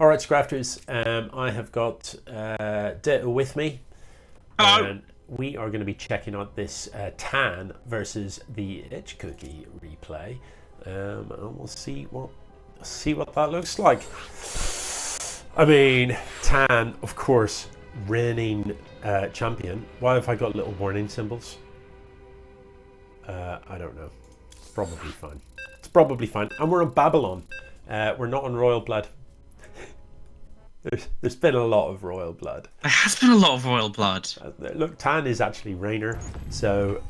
All right, Scrafters, I have got Ditto with me. Hello. And we are going to be checking out this Tahn versus the TheHCookie replay. And we'll see what that looks like. I mean, Tahn, of course, reigning champion. Why have I got little warning symbols? I don't know. It's probably fine. It's probably fine. And we're on Babylon. We're not on Royal Blood. There's been a lot of royal blood. There has been a lot of royal blood. Look, Tahn is actually Raynor, so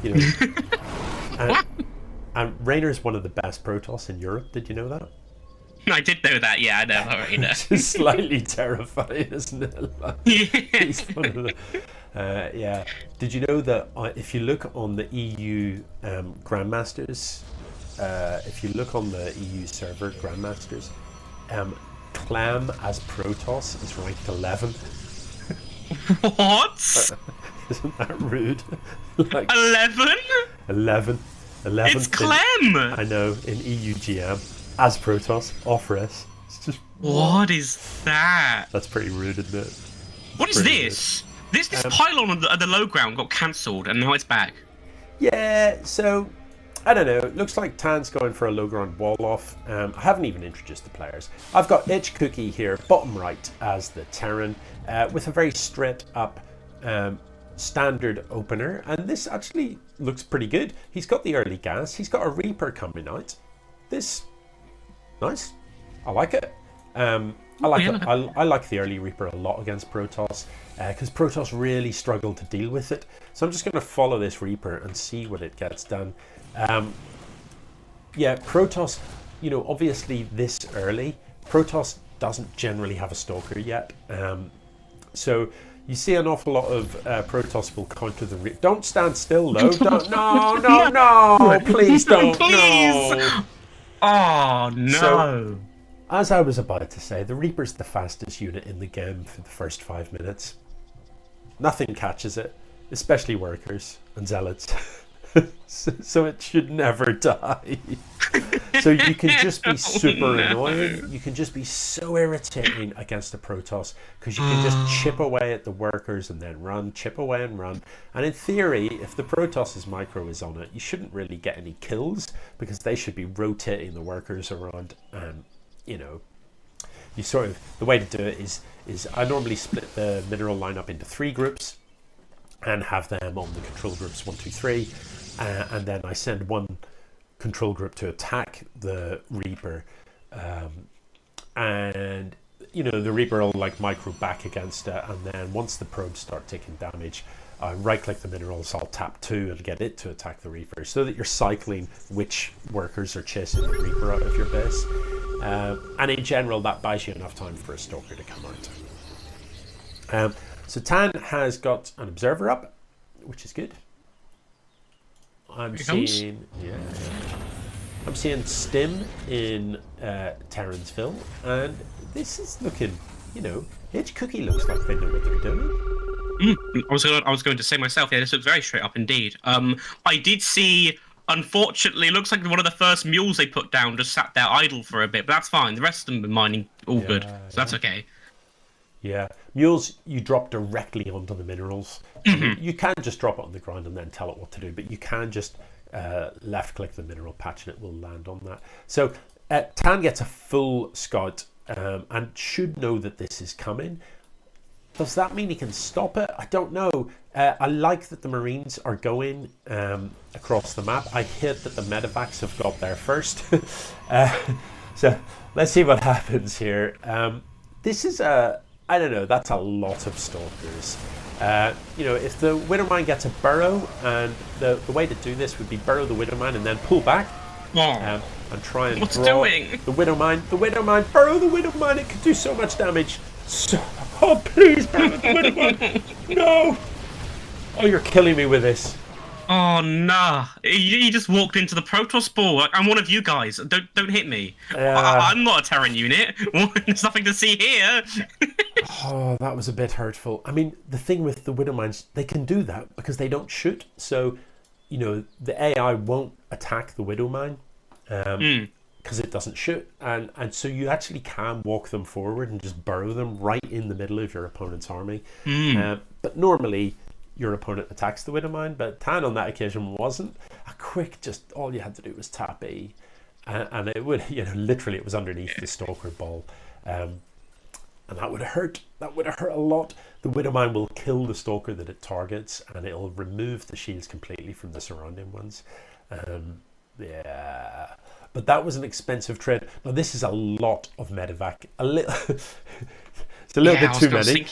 you know, and Raynor is one of the best Protoss in Europe. Did you know that? I did know that. Yeah, I know already. It's slightly terrifying, isn't it? Like, he's one of the, yeah. Did you know that if you look on the EU Grandmasters, if you look on the EU server Grandmasters, Clam as Protoss is ranked 11. What? Isn't that rude? Like 11? 11. It's Clem! I know, in EUGM as Protoss, off-res. It's just... What is that? That's pretty rude, isn't it? What is this? This pylon at the low ground got cancelled and now it's back. Yeah, so... I don't know, it looks like Tahn's going for a low ground wall off. I haven't even introduced the players. I've got TheHCookie here, bottom right, as the Terran, with a very straight up standard opener. And this actually looks pretty good. He's got the early gas, he's got a Reaper coming out. This, nice, I like it. I like the early Reaper a lot against Protoss, because Protoss really struggle to deal with it. So I'm just going to follow this Reaper and see what it gets done. Yeah, Protoss, you know, obviously this early, Protoss doesn't generally have a Stalker yet. So you see an awful lot of Protoss will counter the Reaper. Don't stand still though. Don't, no, please don't. Please. No. Oh, no. So, as I was about to say, the Reaper's the fastest unit in the game for the first 5 minutes. Nothing catches it, especially workers and zealots. So it should never die. So you can just be super annoying. You can just be so irritating against the Protoss because you can just chip away at the workers and then run, chip away and run. And in theory, if the Protoss's micro is on it, you shouldn't really get any kills because they should be rotating the workers around. And you know, you sort of, the way to do it is I normally split the mineral lineup into 3 groups and have them on the control groups 1, 2, 3. And then I send one control group to attack the Reaper, and you know the Reaper will like micro back against it, and then once the probes start taking damage, right click the minerals, I'll tap 2 and get it to attack the Reaper, so that you're cycling which workers are chasing the Reaper out of your base, and in general that buys you enough time for a Stalker to come out. So Tahn has got an observer up, which is good. I'm seeing Stim in Terransville, and this is looking, you know, TheHCookie looks like they know what they're doing. I was going to say myself, yeah, this looks very straight up indeed. I did see, unfortunately, it looks like one of the first mules they put down just sat there idle for a bit, but that's fine. The rest of them have been mining all good, so that's okay. Yeah, mules you drop directly onto the minerals. You can just drop it on the ground and then tell it what to do, but you can just left click the mineral patch and it will land on that. So Tahn gets a full scout and should know that this is coming. Does that mean he can stop it? I don't know. I like that the Marines are going across the map. I hate that the medevacs have got there first. So let's see what happens here. This is I don't know, that's a lot of Stalkers. You know, if the Widowmine gets a burrow, and the way to do this would be burrow the Widowmine and then pull back and try and draw the Widowmine, burrow the Widowmine, it could do so much damage. Oh, please, burrow the Widowmine. No! Oh, you're killing me with this. Oh, nah. You just walked into the Protoss ball. Like, I'm one of you guys. Don't hit me. I'm not a Terran unit. There's nothing to see here. Oh, that was a bit hurtful. I mean, the thing with the Widowmines, they can do that because they don't shoot. So, you know, the AI won't attack the Widowmine. because it doesn't shoot, and so you actually can walk them forward and just burrow them right in the middle of your opponent's army. But normally your opponent attacks the Widowmine, but Tahn on that occasion wasn't. A quick, just all you had to do was tap E, and it would, literally it was underneath the Stalker ball, and that would have hurt. That would have hurt a lot. The Widowmine will kill the Stalker that it targets, and it'll remove the shields completely from the surrounding ones. Yeah, but that was an expensive trade. Now this is a lot of medevac. It's a little bit too many.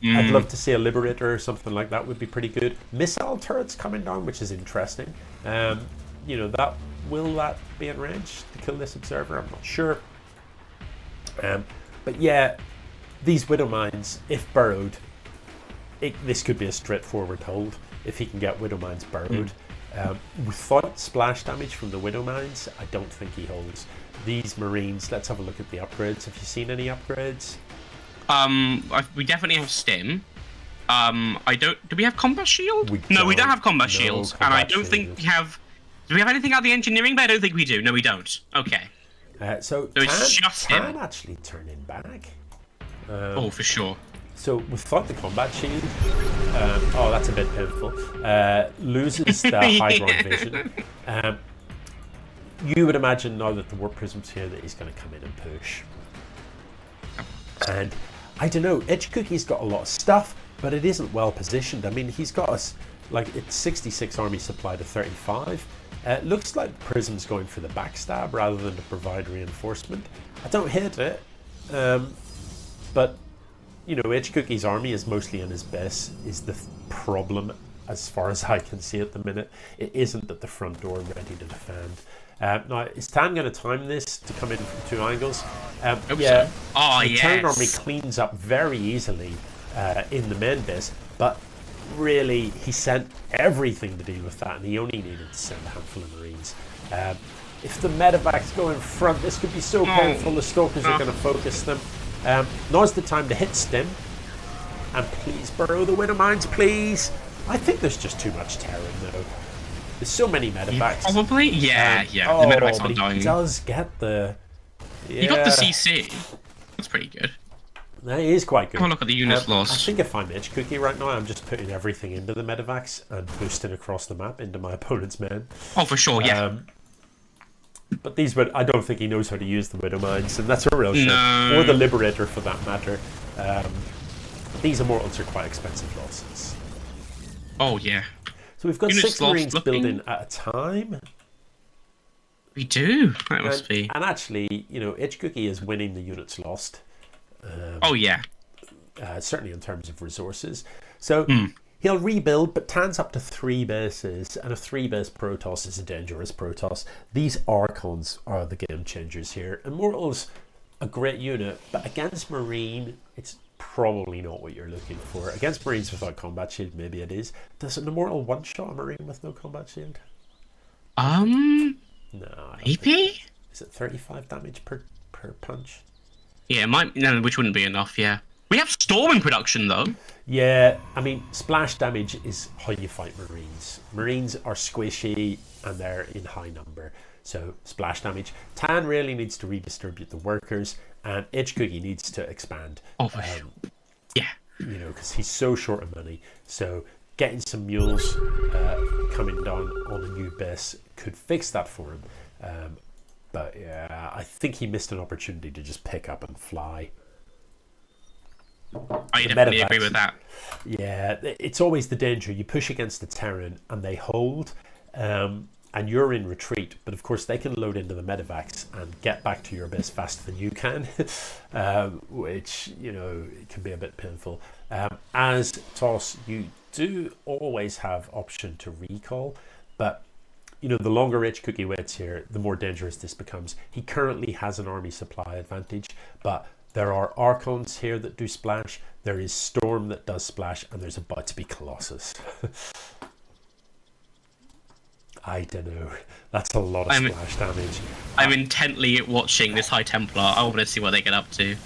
I'd love to see a Liberator or something like that. Would be pretty good. Missile turrets coming down, which is interesting. That will that be in range to kill this observer? I'm not sure. But yeah, these Widowmines, if burrowed, this could be a straightforward hold if he can get Widowmines burrowed. Without splash damage from the Widowmines, I don't think he holds. These Marines, let's have a look at the upgrades. Have you seen any upgrades? We definitely have Stim. Do we have combat shield? We don't have combat shields, and I don't think we have. Do we have anything out of the engineering? But I don't think we do. No, we don't. Okay. So it's just Tahn actually turning back. For sure. So without the combat shield, that's a bit painful. Loses the high ground vision. You would imagine now that the Warp Prism's here that he's going to come in and push. And I don't know, TheHCookie's got a lot of stuff, but it isn't well positioned. I mean, he's got us it's 66 army supply to 35. It looks like Prism's going for the backstab rather than to provide reinforcement. I don't hate it, but TheHCookie's army is mostly in his base is the problem as far as I can see at the minute. It isn't at the front door ready to defend. Now, is Tahn going to time this to come in from two angles? Yeah. So. Oh, the yes. Terran army cleans up very easily in the main base, but really he sent everything to deal with that, and he only needed to send a handful of Marines. If the medevacs go in front, this could be so painful. The Stalkers are going to focus them. Now's the time to hit Stim, and please burrow the Widowmines, please. I think there's just too much Terran though. There's so many medevacs. Probably, yeah. The medevacs aren't dying. He does get the. Yeah. He got the CC. That's pretty good. That is quite good. Have a look at the units lost. I think if I'm TheHCookie right now, I'm just putting everything into the medevacs and boosting across the map into my opponent's men. Oh, for sure, yeah. But I don't think he knows how to use the Widowmines, and that's a real shame. Or the Liberator, for that matter. These Immortals are quite expensive losses. Oh, yeah. So we've got units 6 Marines building at a time. We do. That must be. And actually, TheHCookie is winning the units lost. Certainly in terms of resources. So he'll rebuild, but Tahn's up to 3 bases, and a 3-base Protoss is a dangerous Protoss. These Archons are the game changers here. Immortal's a great unit, but against Marine, it's probably not what you're looking for. Against Marines without combat shield, maybe it is. Does an Immortal one-shot a Marine with no combat shield? No. Maybe? Is it 35 damage per punch? Yeah, it might. No, which wouldn't be enough, yeah. We have Storm in production, though. Yeah, I mean, splash damage is how you fight Marines. Marines are squishy, and they're in high number. So, splash damage. Tahn really needs to redistribute the workers, and TheHCookie needs to expand. Oh, for sure. Yeah. Because he's so short of money. So, getting some mules coming down on a new base could fix that for him. But yeah, I think he missed an opportunity to just pick up and fly. I definitely agree with that. Yeah, it's always the danger. You push against the Terran and they hold, and you're in retreat. But of course, they can load into the medevacs and get back to your base faster than you can, which it can be a bit painful. As TOS, you do always have option to recall, but the longer TheHCookie waits here, the more dangerous this becomes. He currently has an army supply advantage, but there are Archons here that do splash, there is Storm that does splash, and there's about to be Colossus. I don't know. That's a lot of splash damage. I'm intently watching this High Templar. I want to see what they get up to.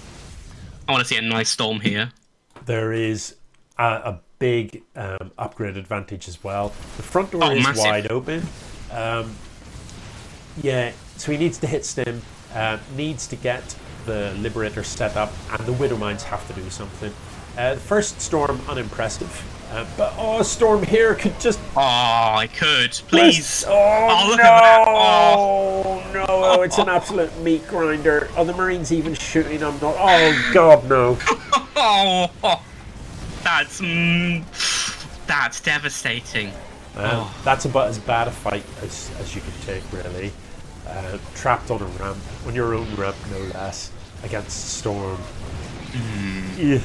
I want to see a nice Storm here. There is a big upgrade advantage as well. The front door is massive. wide open. Yeah, So he needs to hit stim, needs to get the Liberator set up, and the Widow Mines have to do something. The first storm, unimpressive. But storm here could just... Oh, I could. Please. Oh, look no! at that. No, it's an absolute meat grinder. Are the Marines even shooting? I'm not... Oh, God, no. That's devastating. That's about as bad a fight as you can take, really. Trapped on a ramp, on your own ramp, no less, against Storm. Yeah.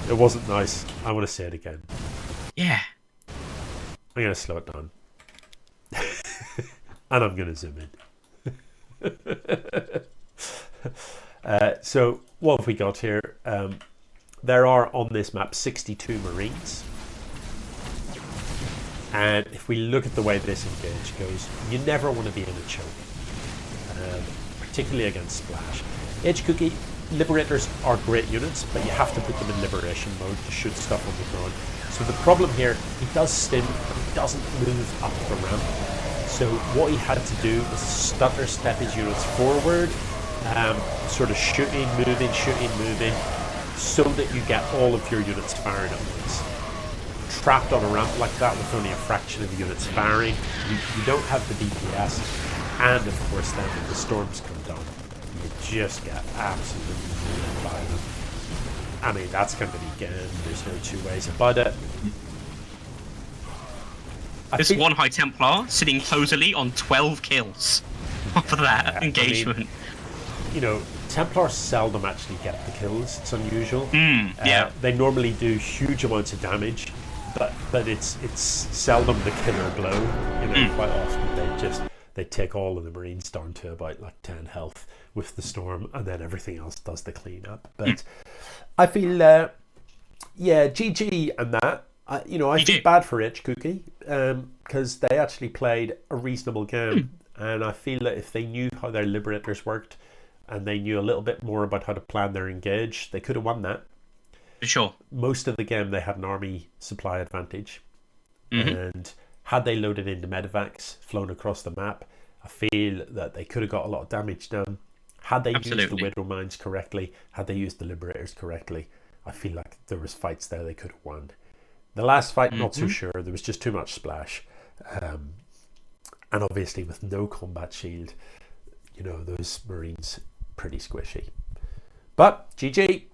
It wasn't nice. I want to say it again. Yeah. I'm going to slow it down. And I'm going to zoom in. So, what have we got here? There are, on this map, 62 Marines. And if we look at the way this engage goes, you never want to be in a choke. Particularly against Splash. TheHCookie, Liberators are great units, but you have to put them in liberation mode to shoot stuff on the ground. So the problem here, he does stim, but he doesn't move up the ramp. So what he had to do was stutter step his units forward, sort of shooting, moving, so that you get all of your units firing at once. Trapped on a ramp like that with only a fraction of the units firing, you don't have the DPS, and of course then when the storms come down, you just get absolutely ruined by them. I mean, that's going to be game. There's no two ways about it. This one High Templar sitting cozily on 12 kills after that engagement. I mean, Templars seldom actually get the kills. It's unusual. Yeah. They normally do huge amounts of damage, but it's seldom the killer blow. Quite often they take all of the Marines down to about like 10 health with the storm, and then everything else does the cleanup. But I feel, GG and that. I feel bad for TheHCookie because they actually played a reasonable game, and I feel that if they knew how their Liberators worked and they knew a little bit more about how to plan their engage, they could have won that. For sure. Most of the game they had an army supply advantage, and had they loaded into medevacs, flown across the map, I feel that they could have got a lot of damage done. Had they used the Widow Mines correctly, had they used the Liberators correctly, I feel like there was fights there they could have won. The last fight, not so sure. There was just too much splash. And obviously with no combat shield, those Marines, pretty squishy. But GG.